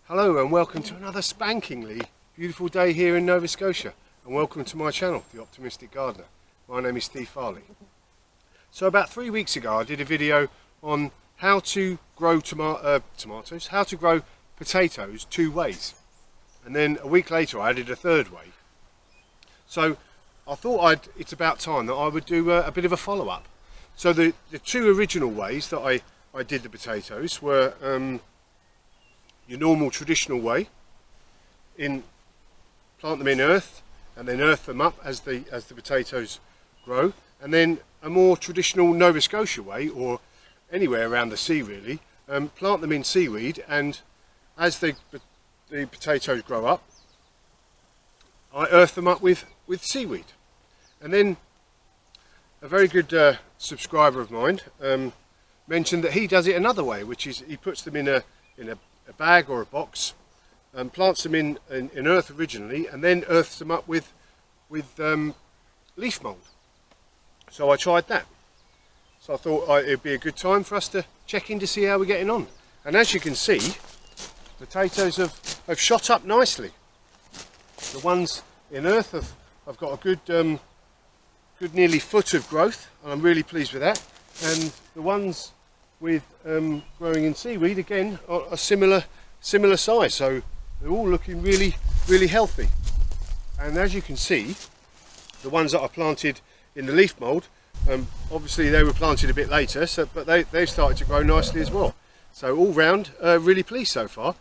Hello and welcome to another spankingly beautiful day here in Nova Scotia, and welcome to my channel, The Optimistic Gardener. My name is Steve Farley. So about 3 weeks ago I did a video on how to grow how to grow potatoes 2 ways, and then a week later I added a 3rd way. So I thought it's about time that I would do a bit of a follow-up. So the 2 original ways that I did the potatoes were your normal traditional way, plant them in earth and then earth them up as the potatoes grow, and then a more traditional Nova Scotia way, or anywhere around the sea really, plant them in seaweed, and as the potatoes grow up I earth them up with seaweed. And then a very good subscriber of mine mentioned that he does it another way, which is he puts them in a bag or a box and plants them in earth originally, and then earths them up with leaf mould. So I tried that. So I thought it'd be a good time for us to check in to see how we're getting on. And as you can see, potatoes have shot up nicely. The ones in earth have got a good nearly foot of growth, and I'm really pleased with that. And the ones with growing in seaweed again are a similar size, so they're all looking really healthy. And as you can see, the ones that I planted in the leaf mould, obviously they were planted a bit later, but they've started to grow nicely as well. So all round, really pleased so far.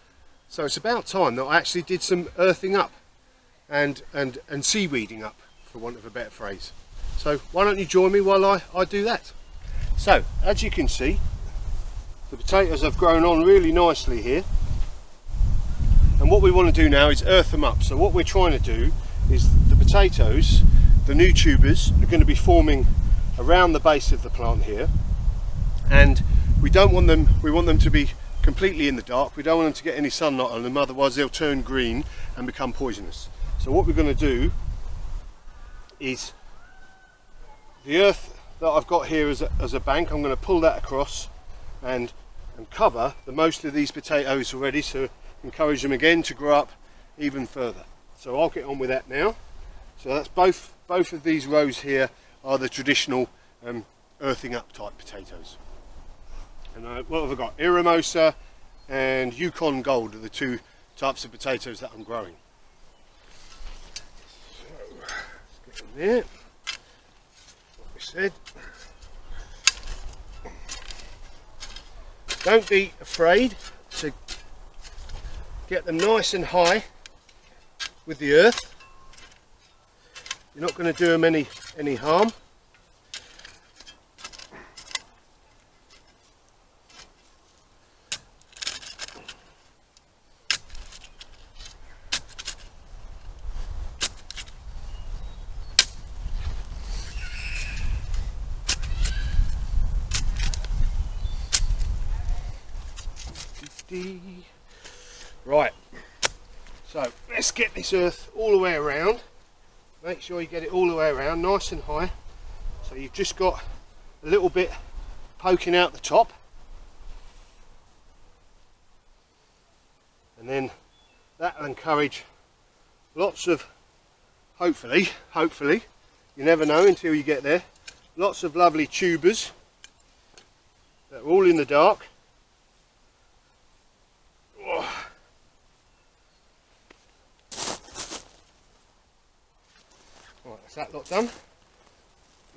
So it's about time that I actually did some earthing up and seaweeding up, for want of a better phrase. So why don't you join me while I do that. So as you can see, the potatoes have grown on really nicely here, and what we want to do now is earth them up. So what we're trying to do is the potatoes, the new tubers, are going to be forming around the base of the plant here, and we want them to be completely in the dark. We don't want them to get any sunlight on them, otherwise they'll turn green and become poisonous. So what we're going to do is the earth that I've got here as a bank, I'm going to pull that across and cover most of these potatoes already, to encourage them again to grow up even further. So I'll get on with that now. So that's both of these rows here are the traditional earthing up type potatoes. And what have I got? Iramosa and Yukon Gold are the 2 types of potatoes that I'm growing. So let's get in there, like I said. Don't be afraid to get them nice and high with the earth. You're not going to do them any harm. Right, so let's get this earth all the way around. Make sure you get it all the way around nice and high, so you've just got a little bit poking out the top, and then that will encourage lots of, hopefully, you never know until you get there, lots of lovely tubers that are all in the dark. Right, that's that lot done.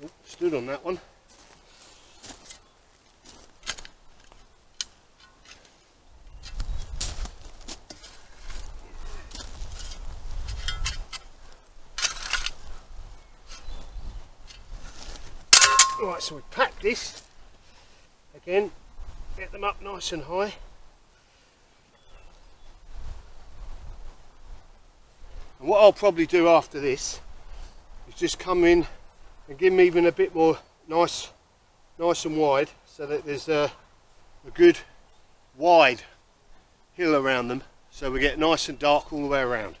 Ooh, stood on that one. Right, so we pack this again, get them up nice and high. And what I'll probably do after this is just come in and give them even a bit more nice and wide, so that there's a good wide hill around them, so we get nice and dark all the way around.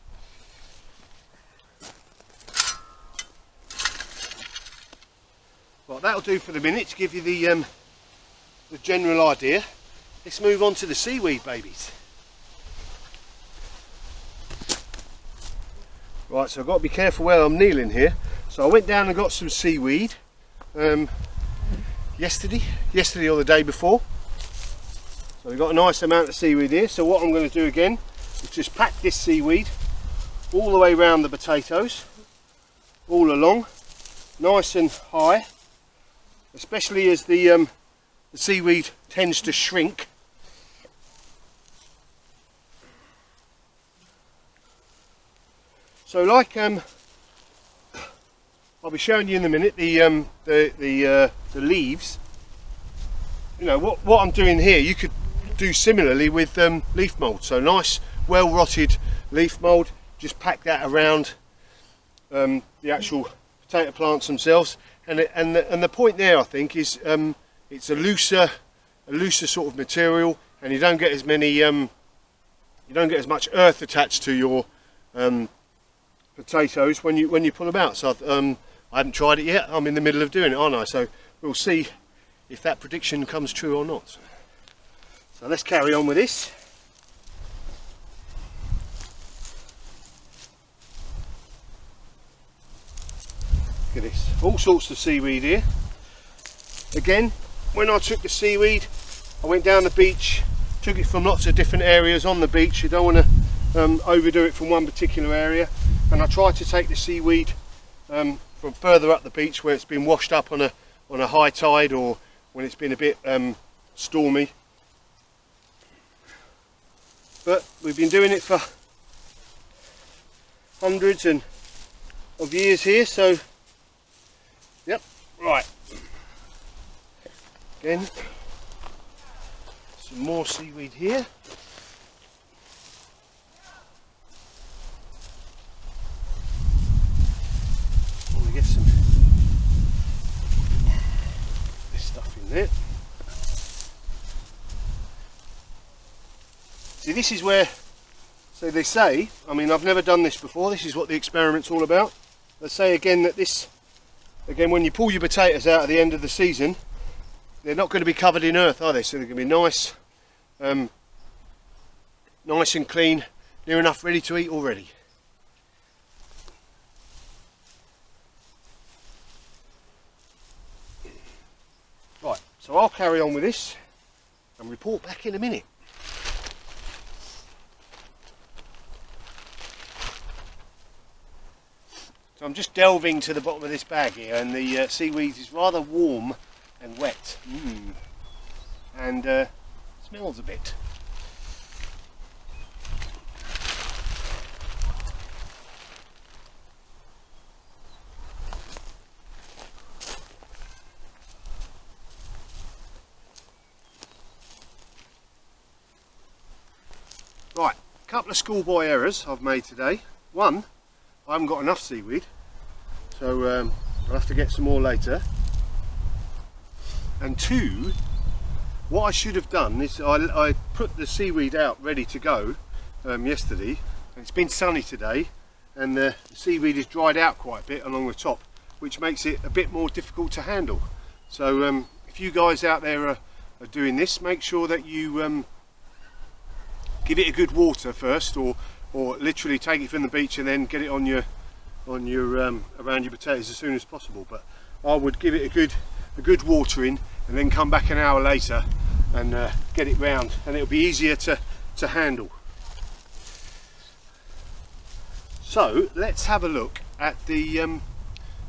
Well, that'll do for the minute to give you the general idea. Let's move on to the seaweed babies. Right, so I've got to be careful where I'm kneeling here. So I went down and got some seaweed yesterday or the day before. So we've got a nice amount of seaweed here. So what I'm going to do again is just pack this seaweed all the way around the potatoes, all along, nice and high, especially as the seaweed tends to shrink. So like I'll be showing you in a minute the leaves. You know what I'm doing here, you could do similarly with leaf mould. So nice, well rotted leaf mould. Just pack that around the actual potato plants themselves, and the point there, I think, is it's a looser sort of material, and you don't get as many you don't get as much earth attached to your potatoes when you pull them out. So I haven't tried it yet. I'm in the middle of doing it, aren't I? So we'll see if that prediction comes true or not. So let's carry on with this. Look at this, all sorts of seaweed here. Again, when I took the seaweed, I went down the beach, took it from lots of different areas on the beach. You don't want to overdo it from one particular area, and I tried to take the seaweed from further up the beach where it's been washed up on a high tide, or when it's been a bit stormy. But we've been doing it for hundreds of years here, so yep, right. Again, some more seaweed here. I'm gonna get some this stuff in there. See, this is where, so they say, I mean, I've never done this before, this is what the experiment's all about. They say again that this, again, when you pull your potatoes out at the end of the season, they're not going to be covered in earth, are they? So they're going to be nice, nice and clean, near enough ready to eat already. Right, so I'll carry on with this and report back in a minute. So I'm just delving to the bottom of this bag here, and the seaweed is rather warm and wet, and smells a bit. Right, a couple of schoolboy errors I've made today. One, I haven't got enough seaweed, so I'll have to get some more later. And two, what I should have done is I put the seaweed out ready to go yesterday, and it's been sunny today, and the seaweed is dried out quite a bit along the top, which makes it a bit more difficult to handle. So if you guys out there are doing this, make sure that you give it a good water first, or literally take it from the beach and then get it on your around your potatoes as soon as possible. But I would give it a good watering, and then come back an hour later and get it round, and it'll be easier to handle. So let's have a look at the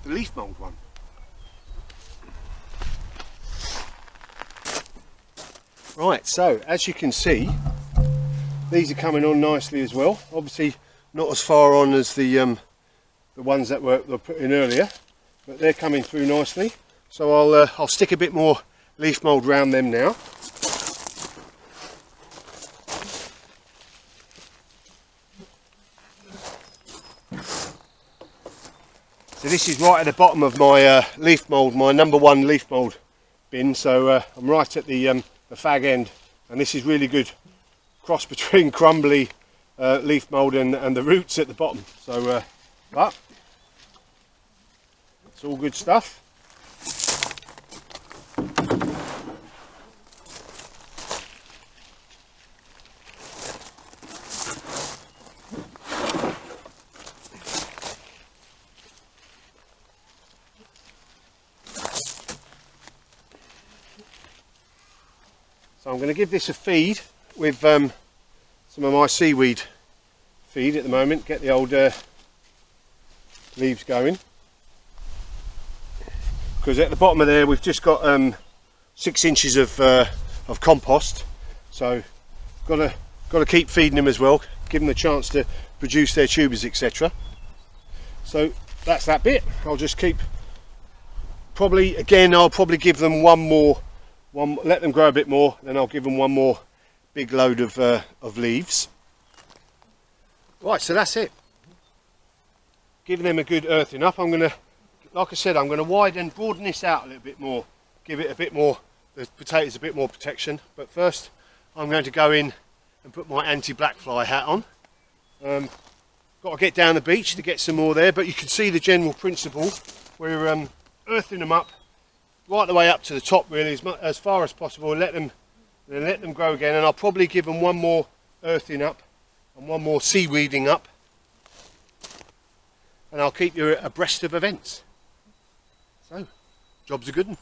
leaf mould one. Right, so as you can see, these are coming on nicely as well. Obviously not as far on as the ones that were put in earlier, but they're coming through nicely. So I'll stick a bit more leaf mould round them now. So this is right at the bottom of my leaf mould, my #1 leaf mould bin. So I'm right at the fag end, and this is really good cross between crumbly leaf mould and the roots at the bottom. So but it's all good stuff. So I'm going to give this a feed with some of my seaweed feed at the moment, get the old leaves going. Because at the bottom of there we've just got 6 inches of compost, so got to keep feeding them as well, give them the chance to produce their tubers, etc. So that's that bit. I'll just keep, I'll probably give them let them grow a bit more, then I'll give them one more big load of leaves. Right, so that's it. Giving them a good earthing up. I'm going to, like I said, I'm going to broaden this out a little bit more, give it a bit more, the potatoes a bit more protection. But first I'm going to go in and put my anti-blackfly hat on. Got to get down the beach to get some more there, but you can see the general principle. We're earthing them up right the way up to the top, really, as far as possible, and let them grow again. And I'll probably give them one more earthing up and one more seaweeding up, and I'll keep you abreast of events. So, job's a good one.